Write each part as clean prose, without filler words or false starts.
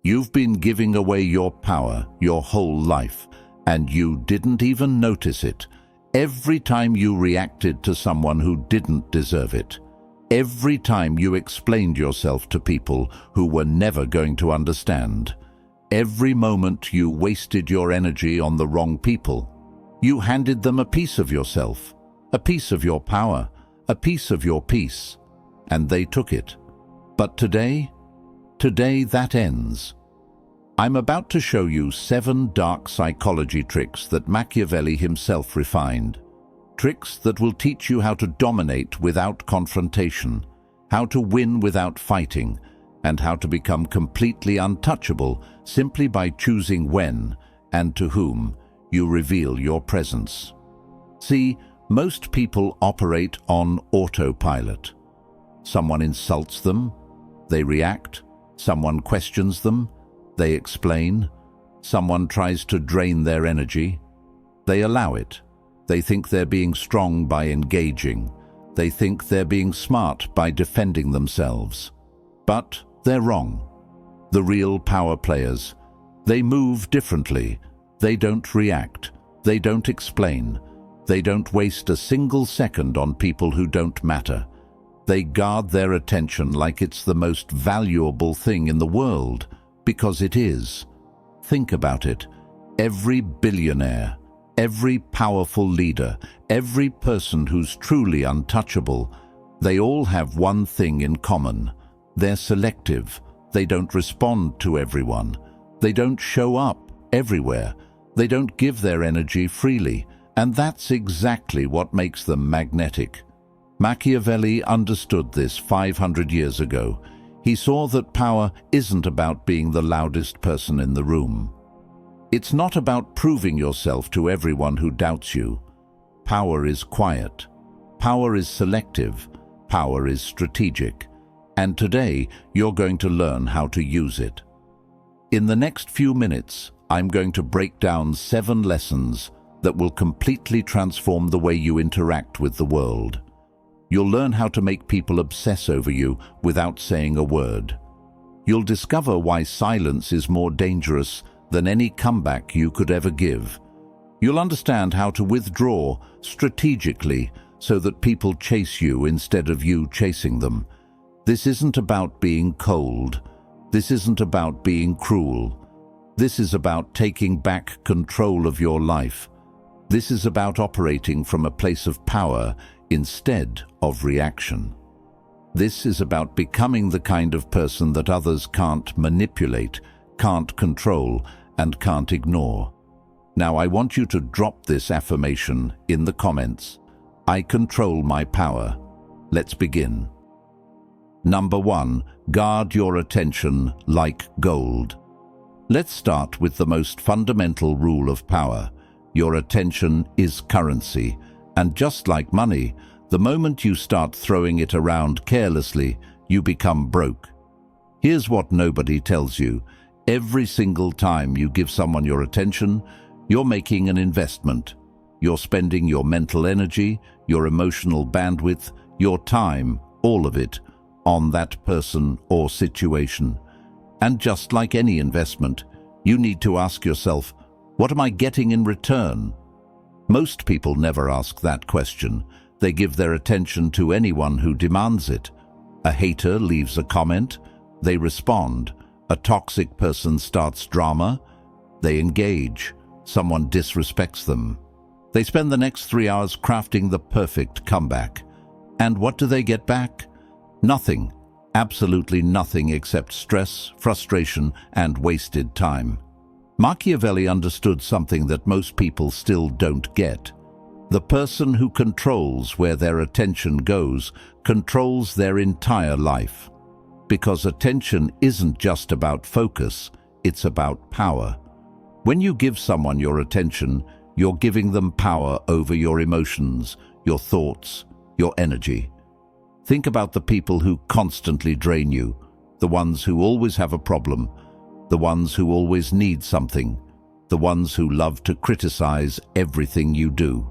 You've been giving away your power your whole life, and you didn't even notice it. Every time you reacted to someone who didn't deserve it. Every time you explained yourself to people who were never going to understand. Every moment you wasted your energy on the wrong people. You handed them a piece of yourself, a piece of your power, a piece of your peace, and they took it. But today that ends. I'm about to show you 7 dark psychology tricks that Machiavelli himself refined. Tricks that will teach you how to dominate without confrontation, how to win without fighting, and how to become completely untouchable simply by choosing when and to whom you reveal your presence. See, most people operate on autopilot. Someone insults them, they react. Someone questions them, they explain. Someone tries to drain their energy, they allow it. They think they're being strong by engaging. They think they're being smart by defending themselves. But they're wrong. The real power players, they move differently. They don't react. They don't explain. They don't waste a single second on people who don't matter. They guard their attention like it's the most valuable thing in the world, because it is. Think about it. Every billionaire, every powerful leader, every person who's truly untouchable, they all have one thing in common. They're selective. They don't respond to everyone. They don't show up everywhere. They don't give their energy freely. And that's exactly what makes them magnetic. Machiavelli understood this 500 years ago. He saw that power isn't about being the loudest person in the room. It's not about proving yourself to everyone who doubts you. Power is quiet. Power is selective. Power is strategic. And today, you're going to learn how to use it. In the next few minutes, I'm going to break down 7 lessons that will completely transform the way you interact with the world. You'll learn how to make people obsess over you without saying a word. You'll discover why silence is more dangerous than any comeback you could ever give. You'll understand how to withdraw strategically so that people chase you instead of you chasing them. This isn't about being cold. This isn't about being cruel. This is about taking back control of your life. This is about operating from a place of power instead of reaction. This is about becoming the kind of person that others can't manipulate, can't control, and can't ignore. Now I want you to drop this affirmation in the comments. I control my power. Let's begin. Number 1, guard your attention like gold. Let's start with the most fundamental rule of power. Your attention is currency, and just like money, the moment you start throwing it around carelessly, you become broke. Here's what nobody tells you. Every single time you give someone your attention, you're making an investment. You're spending your mental energy, your emotional bandwidth, your time, all of it, on that person or situation. And just like any investment, you need to ask yourself, what am I getting in return? Most people never ask that question. They give their attention to anyone who demands it. A hater leaves a comment, they respond. A toxic person starts drama, they engage. Someone disrespects them. They spend the next 3 hours crafting the perfect comeback. And what do they get back? Nothing. Absolutely nothing except stress, frustration, and wasted time. Machiavelli understood something that most people still don't get. The person who controls where their attention goes controls their entire life. Because attention isn't just about focus, it's about power. When you give someone your attention, you're giving them power over your emotions, your thoughts, your energy. Think about the people who constantly drain you, the ones who always have a problem, the ones who always need something, the ones who love to criticize everything you do.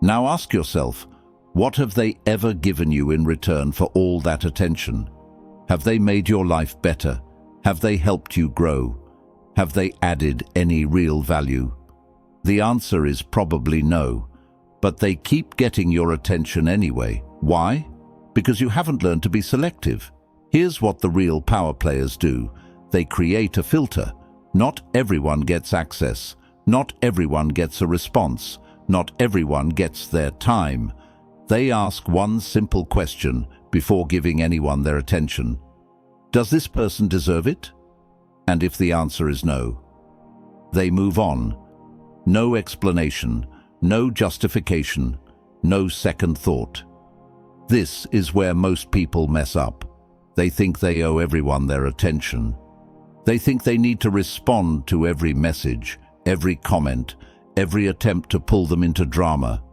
Now ask yourself, what have they ever given you in return for all that attention? Have they made your life better? Have they helped you grow? Have they added any real value? The answer is probably no, but they keep getting your attention anyway. Why? Because you haven't learned to be selective. Here's what the real power players do. They create a filter. Not everyone gets access. Not everyone gets a response. Not everyone gets their time. They ask one simple question before giving anyone their attention. Does this person deserve it? And if the answer is no, they move on. No explanation, no justification, no second thought. This is where most people mess up. They think they owe everyone their attention. They think they need to respond to every message, every comment, every attempt to pull them into drama.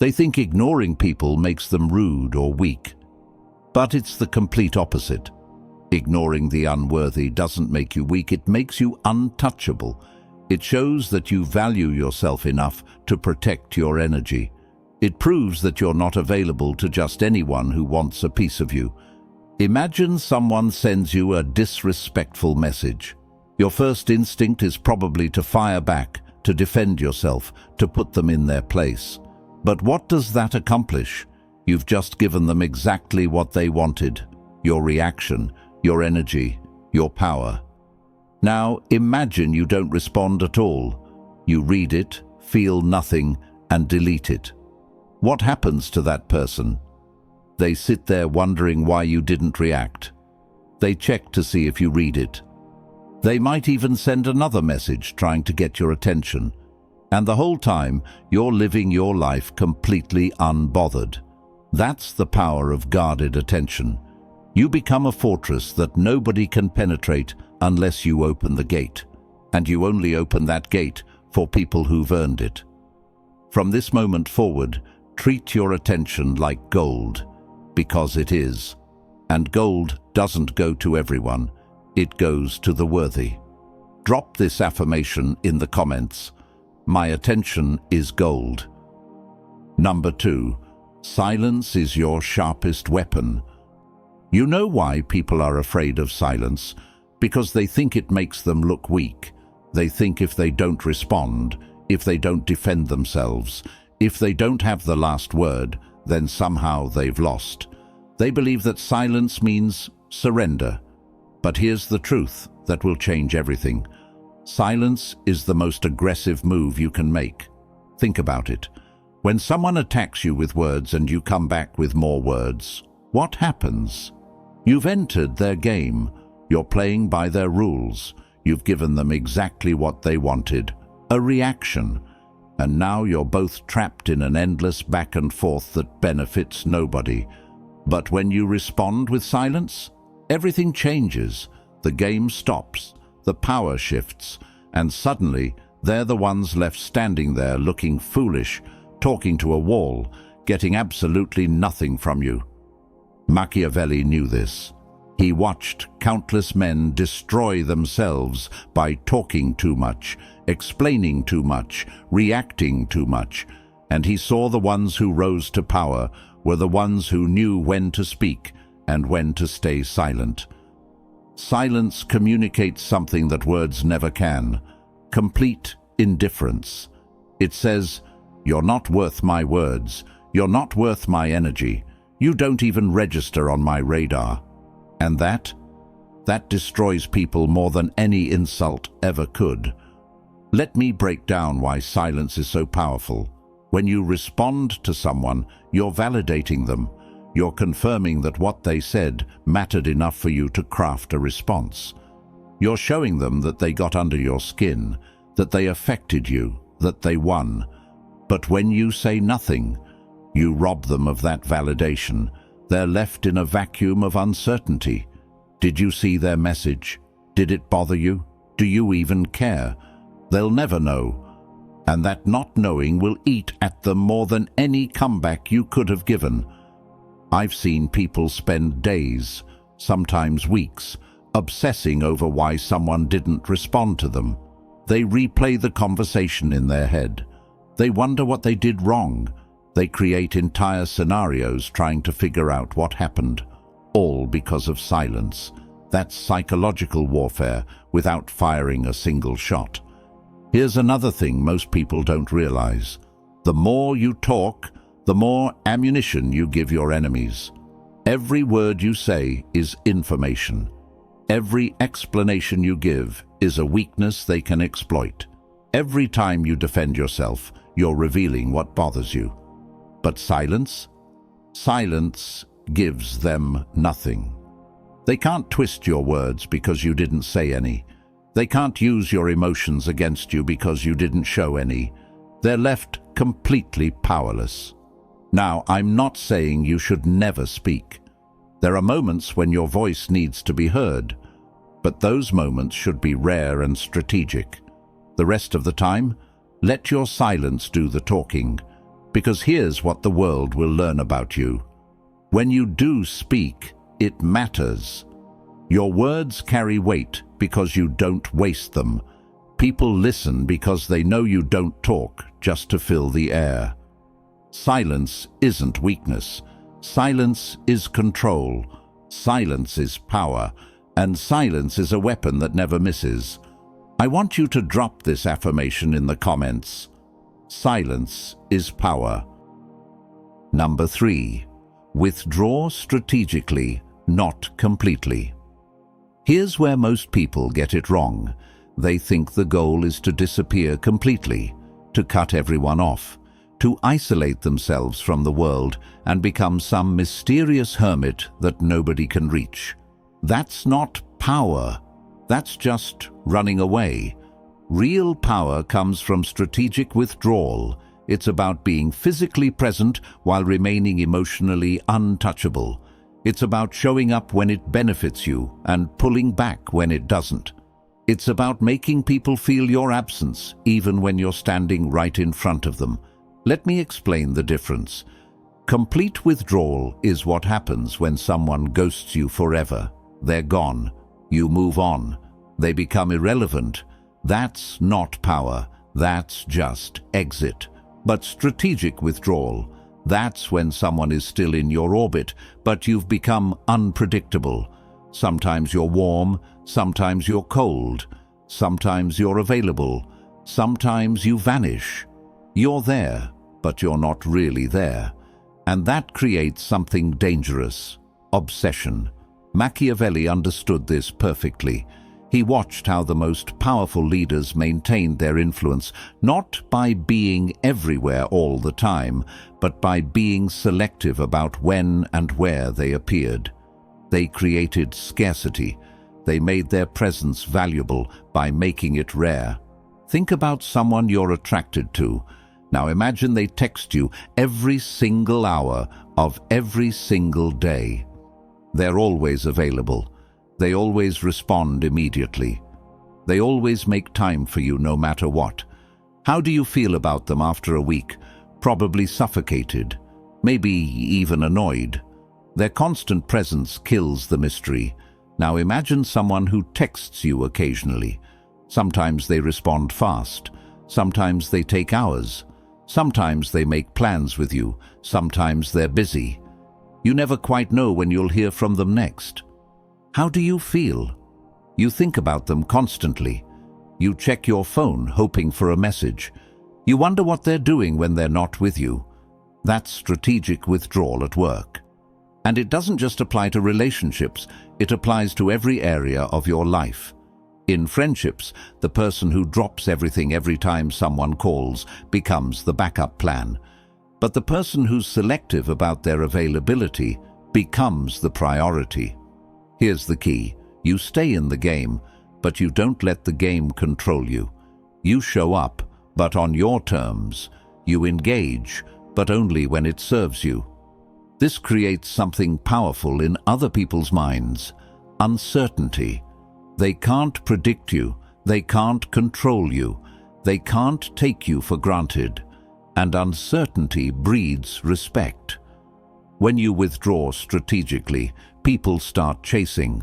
They think ignoring people makes them rude or weak. But it's the complete opposite. Ignoring the unworthy doesn't make you weak, it makes you untouchable. It shows that you value yourself enough to protect your energy. It proves that you're not available to just anyone who wants a piece of you. Imagine someone sends you a disrespectful message. Your first instinct is probably to fire back, to defend yourself, to put them in their place. But what does that accomplish? You've just given them exactly what they wanted. Your reaction, your energy, your power. Now imagine you don't respond at all. You read it, feel nothing, and delete it. What happens to that person? They sit there wondering why you didn't react. They check to see if you read it. They might even send another message trying to get your attention. And the whole time, you're living your life completely unbothered. That's the power of guarded attention. You become a fortress that nobody can penetrate unless you open the gate. And you only open that gate for people who've earned it. From this moment forward, treat your attention like gold, because it is. And gold doesn't go to everyone. It goes to the worthy. Drop this affirmation in the comments. My attention is gold. Number 2. Silence is your sharpest weapon. You know why people are afraid of silence? Because they think it makes them look weak. They think if they don't respond, if they don't defend themselves, if they don't have the last word, then somehow they've lost. They believe that silence means surrender. But here's the truth that will change everything. Silence is the most aggressive move you can make. Think about it. When someone attacks you with words and you come back with more words, what happens? You've entered their game. You're playing by their rules. You've given them exactly what they wanted, a reaction. And now you're both trapped in an endless back and forth that benefits nobody. But when you respond with silence, everything changes. The game stops. The power shifts, and suddenly they're the ones left standing there looking foolish, talking to a wall, getting absolutely nothing from you. Machiavelli knew this. He watched countless men destroy themselves by talking too much, explaining too much, reacting too much, and he saw the ones who rose to power were the ones who knew when to speak and when to stay silent. Silence communicates something that words never can. Complete indifference. It says, you're not worth my words. You're not worth my energy. You don't even register on my radar. And that destroys people more than any insult ever could. Let me break down why silence is so powerful. When you respond to someone, you're validating them. You're confirming that what they said mattered enough for you to craft a response. You're showing them that they got under your skin, that they affected you, that they won. But when you say nothing, you rob them of that validation. They're left in a vacuum of uncertainty. Did you see their message? Did it bother you? Do you even care? They'll never know. And that not knowing will eat at them more than any comeback you could have given. I've seen people spend days, sometimes weeks, obsessing over why someone didn't respond to them. They replay the conversation in their head. They wonder what they did wrong. They create entire scenarios trying to figure out what happened, all because of silence. That's psychological warfare without firing a single shot. Here's another thing most people don't realize. The more you talk, the more ammunition you give your enemies. Every word you say is information. Every explanation you give is a weakness they can exploit. Every time you defend yourself, you're revealing what bothers you. But silence? Silence gives them nothing. They can't twist your words because you didn't say any. They can't use your emotions against you because you didn't show any. They're left completely powerless. Now, I'm not saying you should never speak. There are moments when your voice needs to be heard, but those moments should be rare and strategic. The rest of the time, let your silence do the talking, because here's what the world will learn about you. When you do speak, it matters. Your words carry weight because you don't waste them. People listen because they know you don't talk just to fill the air. Silence isn't weakness. Silence is control. Silence is power. And silence is a weapon that never misses. I want you to drop this affirmation in the comments. Silence is power. Number 3. Withdraw strategically, not completely. Here's where most people get it wrong. They think the goal is to disappear completely, to cut everyone off, to isolate themselves from the world and become some mysterious hermit that nobody can reach. That's not power. That's just running away. Real power comes from strategic withdrawal. It's about being physically present while remaining emotionally untouchable. It's about showing up when it benefits you and pulling back when it doesn't. It's about making people feel your absence, even when you're standing right in front of them. Let me explain the difference. Complete withdrawal is what happens when someone ghosts you forever. They're gone. You move on. They become irrelevant. That's not power. That's just exit. But strategic withdrawal, that's when someone is still in your orbit, but you've become unpredictable. Sometimes you're warm, sometimes you're cold, sometimes you're available, sometimes you vanish. You're there, but you're not really there. And that creates something dangerous: obsession. Machiavelli understood this perfectly. He watched how the most powerful leaders maintained their influence, not by being everywhere all the time, but by being selective about when and where they appeared. They created scarcity. They made their presence valuable by making it rare. Think about someone you're attracted to. Now imagine they text you every single hour of every single day. They're always available. They always respond immediately. They always make time for you no matter what. How do you feel about them after a week? Probably suffocated, maybe even annoyed. Their constant presence kills the mystery. Now imagine someone who texts you occasionally. Sometimes they respond fast. Sometimes they take hours. Sometimes they make plans with you. Sometimes they're busy. You never quite know when you'll hear from them next. How do you feel? You think about them constantly. You check your phone hoping for a message. You wonder what they're doing when they're not with you. That's strategic withdrawal at work. And it doesn't just apply to relationships, it applies to every area of your life. In friendships, the person who drops everything every time someone calls becomes the backup plan. But the person who's selective about their availability becomes the priority. Here's the key. You stay in the game, but you don't let the game control you. You show up, but on your terms. You engage, but only when it serves you. This creates something powerful in other people's minds: uncertainty. They can't predict you. They can't control you. They can't take you for granted. And uncertainty breeds respect. When you withdraw strategically, people start chasing.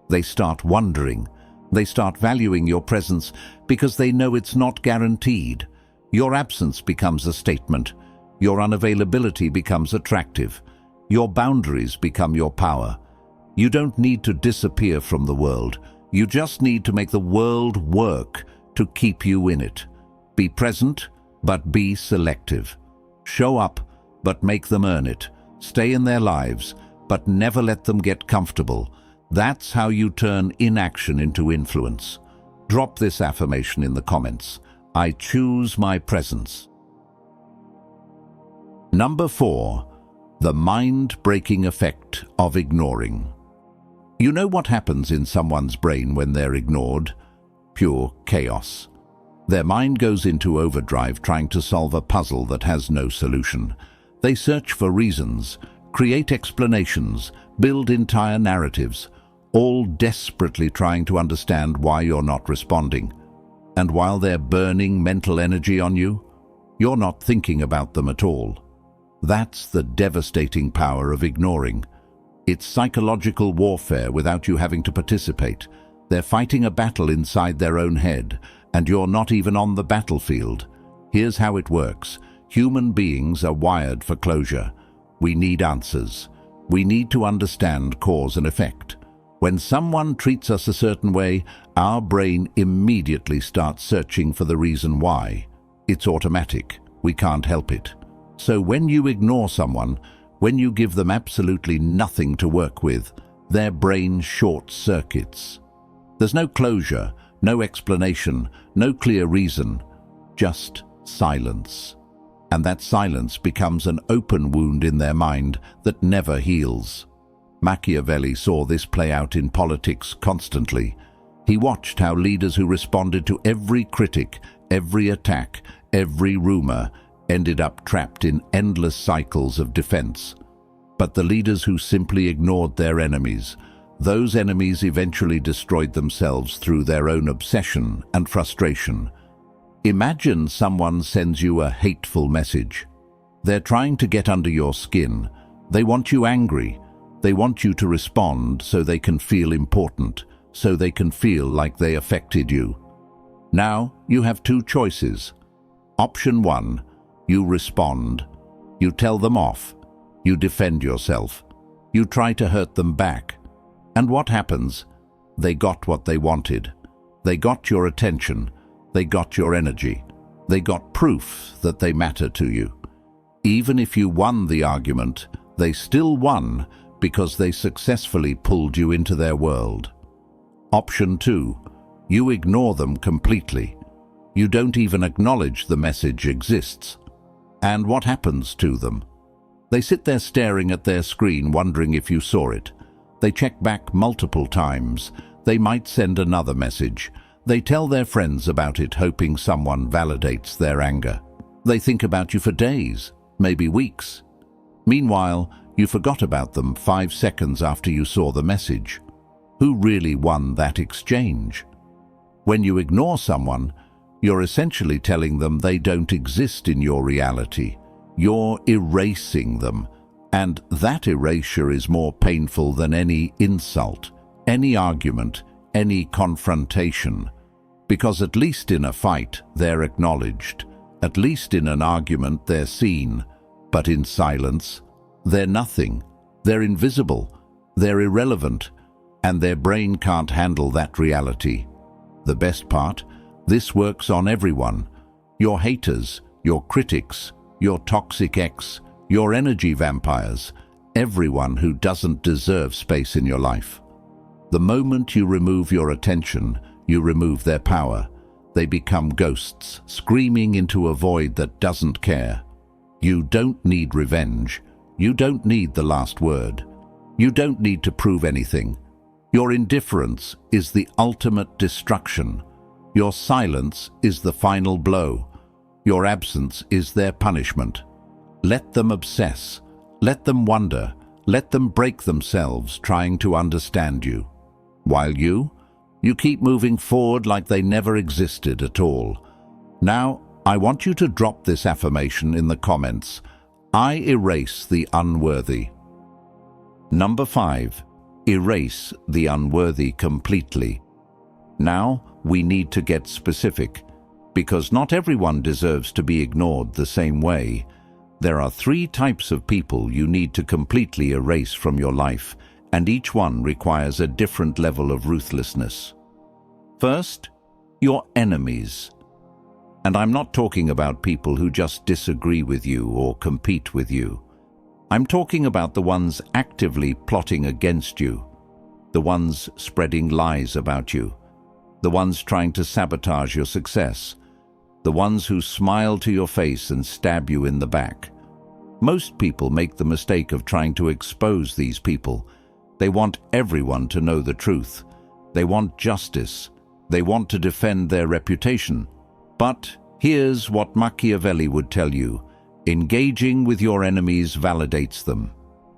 They start wondering. They start valuing your presence because they know it's not guaranteed. Your absence becomes a statement. Your unavailability becomes attractive. Your boundaries become your power. You don't need to disappear from the world. You just need to make the world work to keep you in it. Be present, but be selective. Show up, but make them earn it. Stay in their lives, but never let them get comfortable. That's how you turn inaction into influence. Drop this affirmation in the comments. I choose my presence. Number 4. The mind-breaking effect of ignoring. You know what happens in someone's brain when they're ignored? Pure chaos. Their mind goes into overdrive trying to solve a puzzle that has no solution. They search for reasons, create explanations, build entire narratives, all desperately trying to understand why you're not responding. And while they're burning mental energy on you, you're not thinking about them at all. That's the devastating power of ignoring. It's psychological warfare without you having to participate. They're fighting a battle inside their own head, and you're not even on the battlefield. Here's how it works. Human beings are wired for closure. We need answers. We need to understand cause and effect. When someone treats us a certain way, our brain immediately starts searching for the reason why. It's automatic. We can't help it. So when you ignore someone, when you give them absolutely nothing to work with, their brain short-circuits. There's no closure, no explanation, no clear reason, just silence. And that silence becomes an open wound in their mind that never heals. Machiavelli saw this play out in politics constantly. He watched how leaders who responded to every critic, every attack, every rumor, ended up trapped in endless cycles of defense. But the leaders who simply ignored their enemies, those enemies eventually destroyed themselves through their own obsession and frustration. Imagine someone sends you a hateful message. They're trying to get under your skin. They want you angry. They want you to respond so they can feel important, so they can feel like they affected you. Now you have two choices. Option 1, you respond. You tell them off. You defend yourself. You try to hurt them back. And what happens? They got what they wanted. They got your attention. They got your energy. They got proof that they matter to you. Even if you won the argument, they still won because they successfully pulled you into their world. Option 2, you ignore them completely. You don't even acknowledge the message exists. And what happens to them? They sit there staring at their screen, wondering if you saw it. They check back multiple times. They might send another message. They tell their friends about it, hoping someone validates their anger. They think about you for days, maybe weeks. Meanwhile, you forgot about them 5 seconds after you saw the message. Who really won that exchange? When you ignore someone, you're essentially telling them they don't exist in your reality. You're erasing them, and that erasure is more painful than any insult, any argument, any confrontation. Because at least in a fight, they're acknowledged. At least in an argument, they're seen. But in silence, they're nothing. They're invisible. They're irrelevant. And their brain can't handle that reality. The best part? This works on everyone. Your haters, your critics, your toxic ex, your energy vampires, everyone who doesn't deserve space in your life. The moment you remove your attention, you remove their power. They become ghosts, screaming into a void that doesn't care. You don't need revenge. You don't need the last word. You don't need to prove anything. Your indifference is the ultimate destruction. Your silence is the final blow. Your absence is their punishment. Let them obsess. Let them wonder. Let them break themselves trying to understand you. While you keep moving forward like they never existed at all. Now, I want you to drop this affirmation in the comments. I erase the unworthy. Number 5. Erase the unworthy completely. Now, we need to get specific, because not everyone deserves to be ignored the same way. There are 3 types of people you need to completely erase from your life, and each one requires a different level of ruthlessness. First, your enemies. And I'm not talking about people who just disagree with you or compete with you. I'm talking about the ones actively plotting against you, the ones spreading lies about you, the ones trying to sabotage your success, the ones who smile to your face and stab you in the back. Most people make the mistake of trying to expose these people. They want everyone to know the truth. They want justice. They want to defend their reputation. But here's what Machiavelli would tell you. Engaging with your enemies validates them.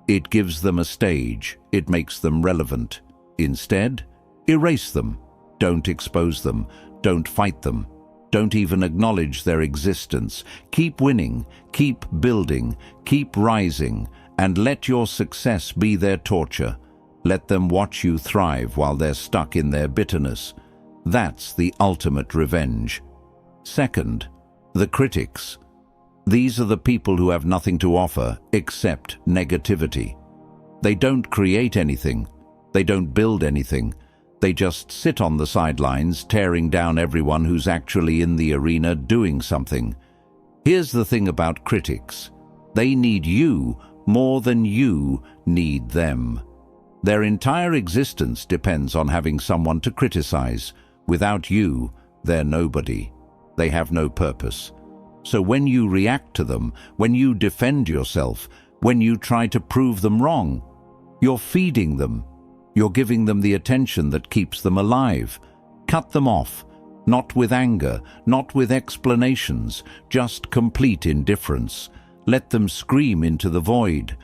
It gives them a stage. It makes them relevant. Instead, erase them. Don't expose them. Don't fight them. Don't even acknowledge their existence. Keep winning, keep building, keep rising, and let your success be their torture. Let them watch you thrive while they're stuck in their bitterness. That's the ultimate revenge. Second, the critics. These are the people who have nothing to offer except negativity. They don't create anything. They don't build anything. They just sit on the sidelines, tearing down everyone who's actually in the arena doing something. Here's the thing about critics. They need you more than you need them. Their entire existence depends on having someone to criticize. Without you, they're nobody. They have no purpose. So when you react to them, when you defend yourself, when you try to prove them wrong, you're feeding them. You're giving them the attention that keeps them alive. Cut them off, not with anger, not with explanations, just complete indifference. Let them scream into the void.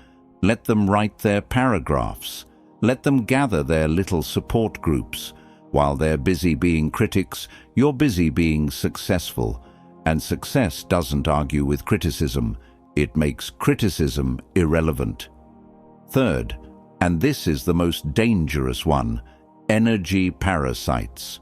Let them write their paragraphs. Let them gather their little support groups. While they're busy being critics, you're busy being successful. And success doesn't argue with criticism. It makes criticism irrelevant. Third, and this is the most dangerous one, energy parasites.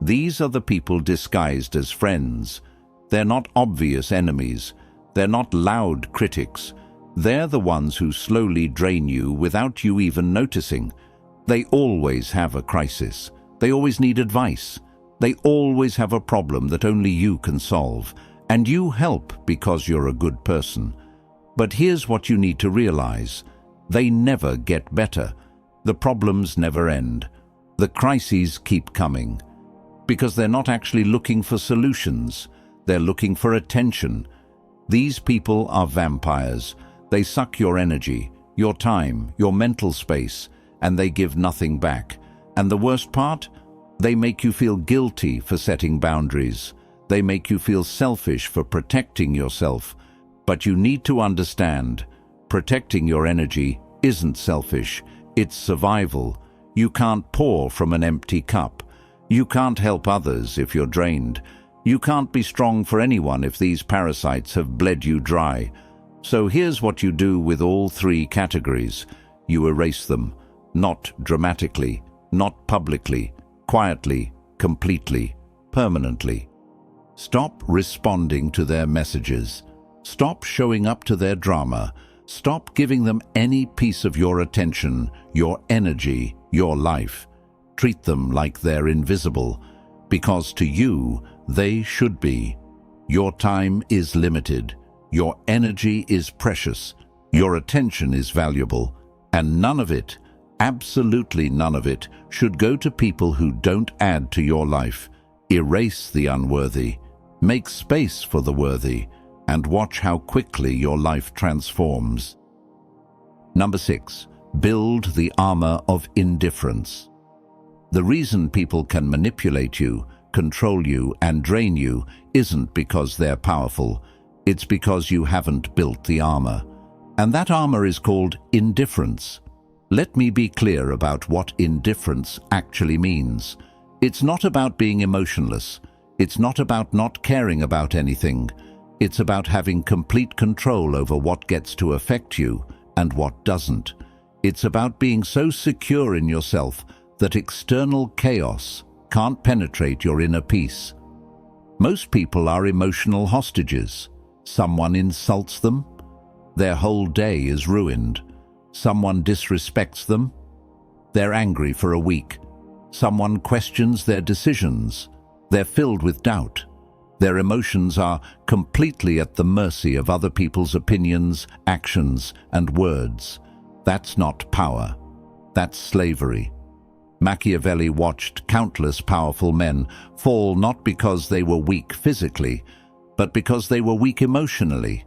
These are the people disguised as friends. They're not obvious enemies. They're not loud critics. They're the ones who slowly drain you without you even noticing. They always have a crisis. They always need advice. They always have a problem that only you can solve. And you help because you're a good person. But here's what you need to realize. They never get better. The problems never end. The crises keep coming. Because they're not actually looking for solutions. They're looking for attention. These people are vampires. They suck your energy, your time, your mental space, and they give nothing back. And the worst part? They make you feel guilty for setting boundaries. They make you feel selfish for protecting yourself. But you need to understand, protecting your energy isn't selfish. It's survival. You can't pour from an empty cup. You can't help others if you're drained. You can't be strong for anyone if these parasites have bled you dry. So here's what you do with all three categories. You erase them, not dramatically, not publicly, quietly, completely, permanently. Stop responding to their messages. Stop showing up to their drama. Stop giving them any piece of your attention, your energy, your life. Treat them like they're invisible, because to you, they should be. Your time is limited. Your energy is precious. Your attention is valuable. And none of it, absolutely none of it, should go to people who don't add to your life. Erase the unworthy. Make space for the worthy. And watch how quickly your life transforms. Number 6, build the armor of indifference. The reason people can manipulate you, control you, and drain you isn't because they're powerful. It's because you haven't built the armor. And that armor is called indifference. Let me be clear about what indifference actually means. It's not about being emotionless. It's not about not caring about anything. It's about having complete control over what gets to affect you and what doesn't. It's about being so secure in yourself that external chaos can't penetrate your inner peace. Most people are emotional hostages. Someone insults them, their whole day is ruined. Someone disrespects them, They're angry for a week. Someone questions their decisions. They're filled with doubt. Their emotions are completely at the mercy of other people's opinions, actions, and words. That's not power. That's slavery. Machiavelli watched countless powerful men fall not because they were weak physically, but because they were weak emotionally.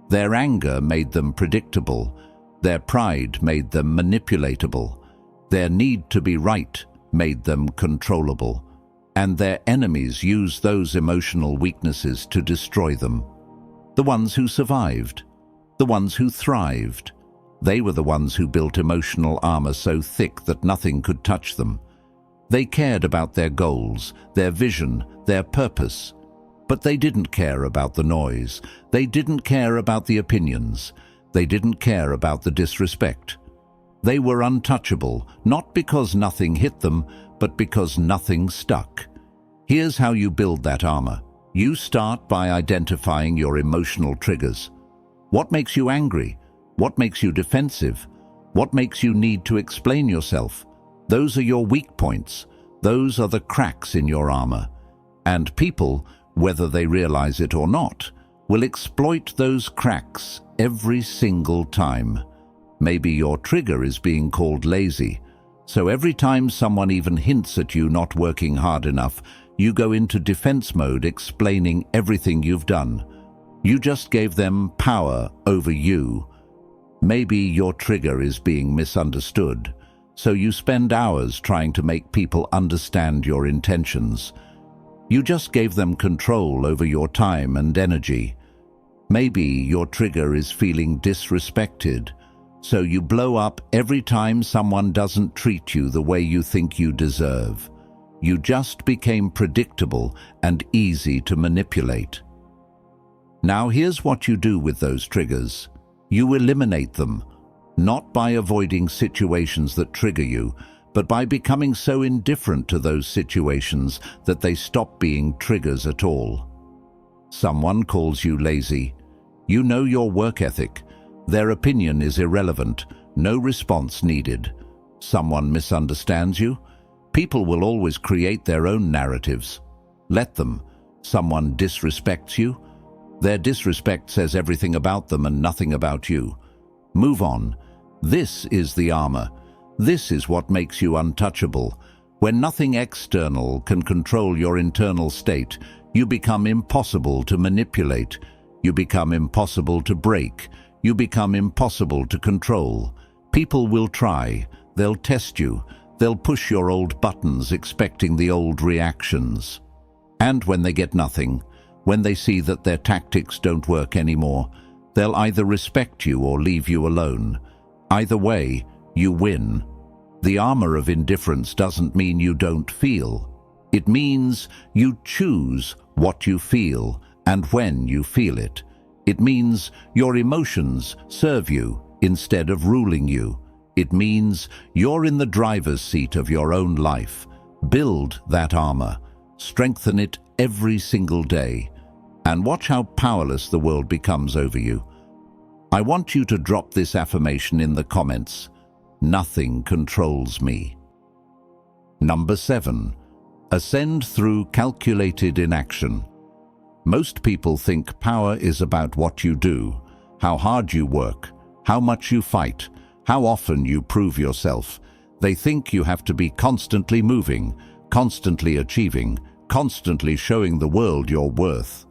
Their anger made them predictable. Their pride made them manipulatable. Their need to be right made them controllable. And their enemies used those emotional weaknesses to destroy them. The ones who survived, the ones who thrived, they were the ones who built emotional armor so thick that nothing could touch them. They cared about their goals, their vision, their purpose. But they didn't care about the noise. They didn't care about the opinions. They didn't care about the disrespect. They were untouchable, not because nothing hit them, but because nothing stuck. Here's how you build that armor. You start by identifying your emotional triggers. What makes you angry? What makes you defensive? What makes you need to explain yourself? Those are your weak points. Those are the cracks in your armor. And people, whether they realize it or not, will exploit those cracks every single time. Maybe your trigger is being called lazy. So every time someone even hints at you not working hard enough, you go into defense mode explaining everything you've done. You just gave them power over you. Maybe your trigger is being misunderstood, so you spend hours trying to make people understand your intentions. You just gave them control over your time and energy. Maybe your trigger is feeling disrespected, so you blow up every time someone doesn't treat you the way you think you deserve. You just became predictable and easy to manipulate. Now here's what you do with those triggers. You eliminate them, not by avoiding situations that trigger you, but by becoming so indifferent to those situations that they stop being triggers at all. Someone calls you lazy. You know your work ethic. Their opinion is irrelevant, no response needed. Someone misunderstands you. People will always create their own narratives. Let them. Someone disrespects you. Their disrespect says everything about them and nothing about you. Move on. This is the armor. This is what makes you untouchable. When nothing external can control your internal state, you become impossible to manipulate. You become impossible to break. You become impossible to control. People will try. They'll test you. They'll push your old buttons expecting the old reactions. And when they get nothing, when they see that their tactics don't work anymore, they'll either respect you or leave you alone. Either way, you win. The armor of indifference doesn't mean you don't feel. It means you choose what you feel and when you feel it. It means your emotions serve you instead of ruling you. It means you're in the driver's seat of your own life. Build that armor. Strengthen it every single day. And watch how powerless the world becomes over you. I want you to drop this affirmation in the comments. Nothing controls me. Number 7. Ascend through calculated inaction. Most people think power is about what you do, how hard you work, how much you fight, how often you prove yourself. They think you have to be constantly moving, constantly achieving, constantly showing the world your worth.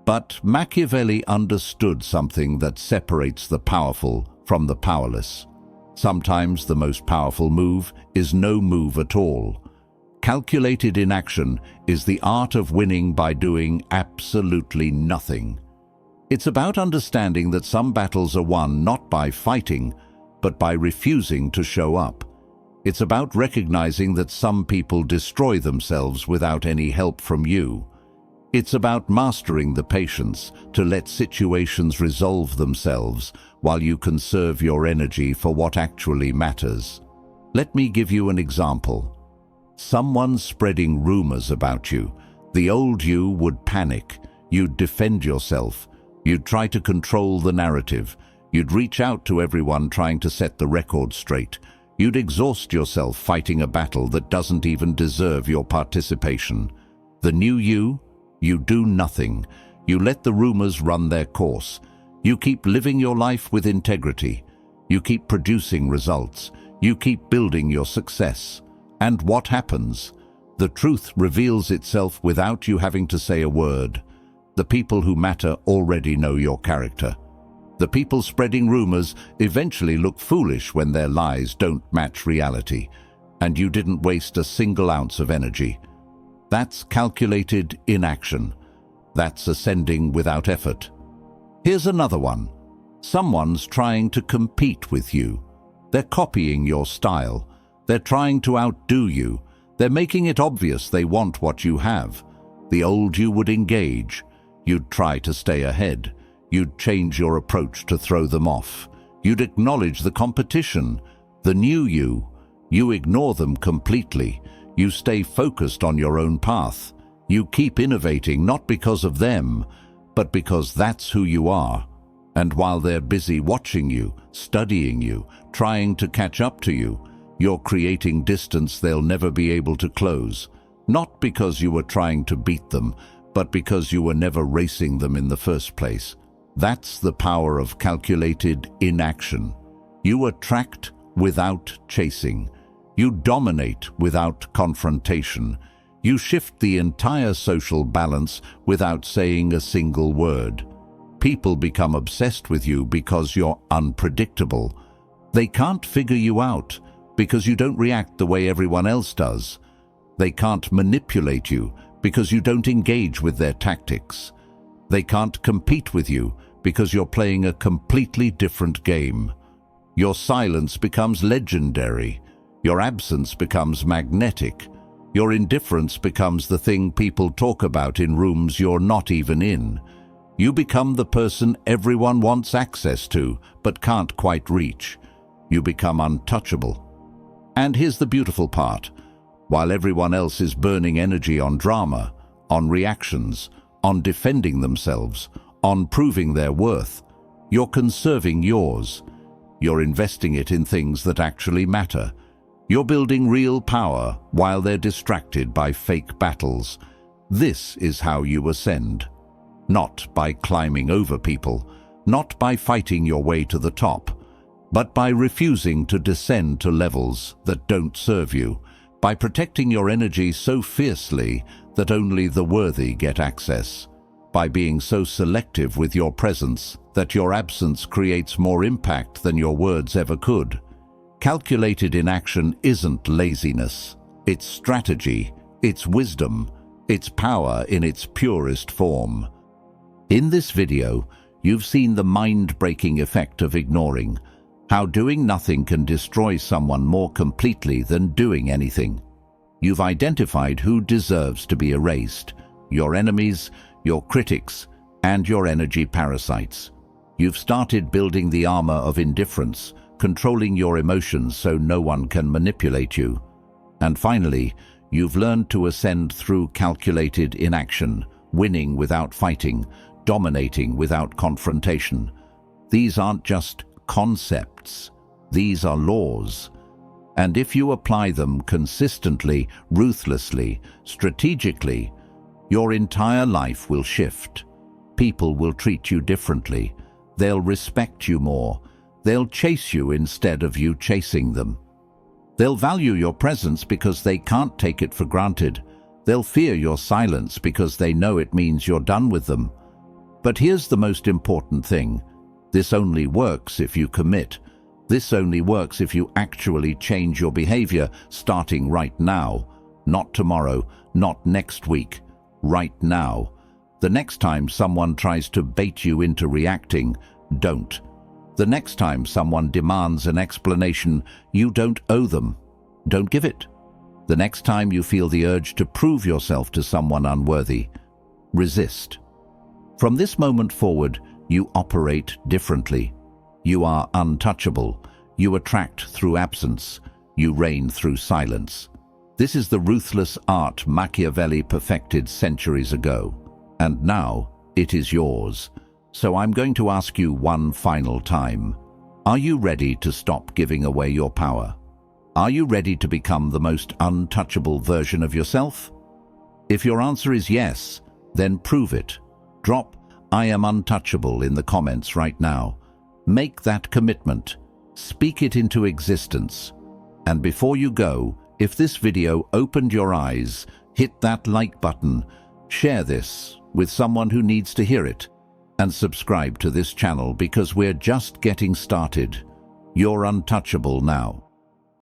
But Machiavelli understood something that separates the powerful from the powerless. Sometimes the most powerful move is no move at all. Calculated inaction is the art of winning by doing absolutely nothing. It's about understanding that some battles are won not by fighting, but by refusing to show up. It's about recognizing that some people destroy themselves without any help from you. It's about mastering the patience to let situations resolve themselves while you conserve your energy for what actually matters. Let me give you an example. Someone spreading rumors about you. The old you would panic. You'd defend yourself. You'd try to control the narrative. You'd reach out to everyone trying to set the record straight. You'd exhaust yourself fighting a battle that doesn't even deserve your participation. The new you do nothing. You let the rumors run their course. You keep living your life with integrity. You keep producing results. You keep building your success. And what happens? The truth reveals itself without you having to say a word. The people who matter already know your character. The people spreading rumors eventually look foolish when their lies don't match reality, and you didn't waste a single ounce of energy. That's calculated inaction. That's ascending without effort. Here's another one. Someone's trying to compete with you. They're copying your style. They're trying to outdo you. They're making it obvious they want what you have. The old you would engage. You'd try to stay ahead. You'd change your approach to throw them off. You'd acknowledge the competition. The new you ignore them completely. You stay focused on your own path. You keep innovating not because of them, but because that's who you are. And while they're busy watching you, studying you, trying to catch up to you, you're creating distance they'll never be able to close. Not because you were trying to beat them, but because you were never racing them in the first place. That's the power of calculated inaction. You attract without chasing. You dominate without confrontation. You shift the entire social balance without saying a single word. People become obsessed with you because you're unpredictable. They can't figure you out because you don't react the way everyone else does. They can't manipulate you because you don't engage with their tactics. They can't compete with you because you're playing a completely different game. Your silence becomes legendary. Your absence becomes magnetic. Your indifference becomes the thing people talk about in rooms you're not even in. You become the person everyone wants access to, but can't quite reach. You become untouchable. And here's the beautiful part. While everyone else is burning energy on drama, on reactions, on defending themselves, on proving their worth, you're conserving yours. You're investing it in things that actually matter. You're building real power while they're distracted by fake battles. This is how you ascend. Not by climbing over people, not by fighting your way to the top, but by refusing to descend to levels that don't serve you, by protecting your energy so fiercely that only the worthy get access, by being so selective with your presence that your absence creates more impact than your words ever could. Calculated inaction isn't laziness. It's strategy, it's wisdom, it's power in its purest form. In this video, you've seen the mind-breaking effect of ignoring, how doing nothing can destroy someone more completely than doing anything. You've identified who deserves to be erased, your enemies, your critics, and your energy parasites. You've started building the armor of indifference, controlling your emotions so no one can manipulate you. And finally, you've learned to ascend through calculated inaction, winning without fighting, dominating without confrontation. These aren't just concepts, these are laws. And if you apply them consistently, ruthlessly, strategically, your entire life will shift. People will treat you differently. They'll respect you more. They'll chase you instead of you chasing them. They'll value your presence because they can't take it for granted. They'll fear your silence because they know it means you're done with them. But here's the most important thing. This only works if you commit. This only works if you actually change your behavior starting right now. Not tomorrow, not next week. Right now. The next time someone tries to bait you into reacting, don't. The next time someone demands an explanation, you don't owe them. Don't give it. The next time you feel the urge to prove yourself to someone unworthy, resist. From this moment forward, you operate differently. You are untouchable. You attract through absence. You reign through silence. This is the ruthless art Machiavelli perfected centuries ago. And now it is yours. So I'm going to ask you one final time. Are you ready to stop giving away your power? Are you ready to become the most untouchable version of yourself? If your answer is yes, then prove it. Drop "I am untouchable" in the comments right now. Make that commitment. Speak it into existence. And before you go, if this video opened your eyes, hit that like button, share this with someone who needs to hear it, and subscribe to this channel because we're just getting started. You're untouchable now.